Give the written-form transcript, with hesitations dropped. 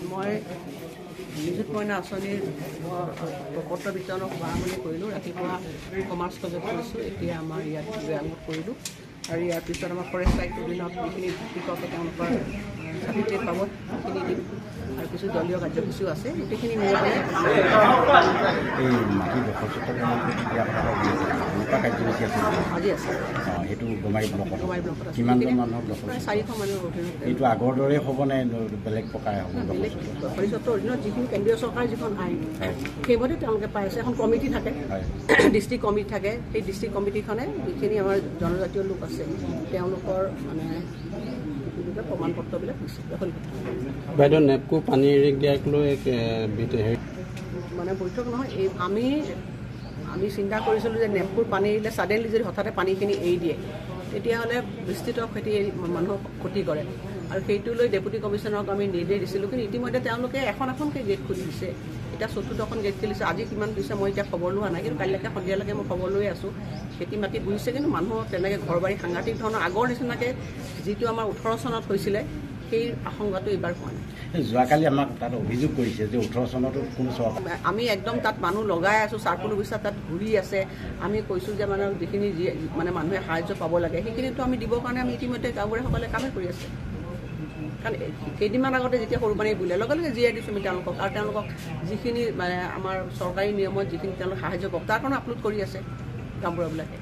মই নিযুত মইনা আঁচনিৰ পত্ৰ বিতৰণৰ শুভাৰম্ভণি কৰিলোঁ। ৰাতিপুৱা কমাৰ্চ কলেজত কৰিছোঁ, এতিয়া আমাৰ ইয়াত বিয়াঙত কৰিলোঁ আৰু ইয়াৰ পিছত আমাৰ ফৰেষ্ট লাইফ অধীনত যিখিনি কৃষকে তেওঁলোকৰ চাৰ্টিফিকেট পাব সেইখিনি দিম আৰু কিছু দলীয় কাৰ্যসূচীও আছে। গোটেইখিনি মিলাই আজি আছে সেইটো গমাৰি ব্লকত প্ৰায় 400 মানুহৰ অধীনত। এইটো আগৰ দৰে হ'ব নে বেলেগ প্ৰকাৰে হ'ব? বেলেগ পৰিষদৰ অধীনত যিখিনি কেন্দ্ৰীয় চৰকাৰৰ যিখন আইন সেইমতে তেওঁলোকে পাই আছে। এখন কমিটি থাকে, ডিষ্ট্ৰিক্ট কমিটি থাকে। সেই ডিষ্ট্ৰিক্ট কমিটিখনে যিখিনি আমাৰ জনজাতীয় লোক আছে তেওঁলোকৰ মানে প্ৰমাণ পত্ৰবিলাক দিছে। বাইদেউ নেপকো পানী এৰি দিয়াক লৈ মানে বৈঠক নহয়, এই আমি চিন্তা কৰিছিলোঁ যে নেপকোৰ পানী এৰিলে ছাডেনলি যদি হঠাতে পানীখিনি এৰি দিয়ে তেতিয়াহ'লে বিস্তৃত খেতি মানুহক ক্ষতি কৰে আৰু সেইটো লৈ ডেপুটি কমিশ্যনাৰক আমি নিৰ্দেশ দিছিলোঁ। কিন্তু ইতিমধ্যে তেওঁলোকে এখনকৈ গেট খুলি দিছে। এতিয়া ৪খন গেট খুলিছে। আজি কিমান দিছে মই এতিয়া খবৰ লোৱা নাই, কিন্তু কাইলৈকে সন্ধিয়ালৈকে মই খবৰ লৈ আছোঁ। খেতি মাটি বুজিছে, কিন্তু মানুহৰ তেনেকৈ ঘৰ বাৰী সাংঘাতিক ধৰণৰ আগৰ নিচিনাকৈ যিটো আমাৰ 18 চনত হৈছিলে সেই আশংকাটো এইবাৰ হোৱা নাই। যোৱাকালি আমাক তাত অভিযোগ কৰিছে যে 18 চনতো কোনো চৰকাৰ আমি একদম তাত মানুহ লগাই আছোঁ। চাৰ্কুল অফিচাৰ তাত ঘূৰি আছে। আমি কৈছোঁ যে মানে যিখিনি মানে মানুহে সাহায্য পাব লাগে সেইখিনিতো আমি দিবৰ কাৰণে আমি ইতিমধ্যে গাঁওবুঢ়াসকলে কামেই কৰি আছে। কাৰণ কেইদিনমান আগতে যেতিয়া সৰু পানী বুলিলে লগে লগে জীয়াই দিছোঁ আমি তেওঁলোকক, আৰু তেওঁলোকক যিখিনি মানে আমাৰ চৰকাৰী নিয়মত যিখিনি তেওঁলোক সাহায্য পাব তাৰ কাৰণে আপলোড কৰি আছে গাঁওবুঢ়াবিলাকে।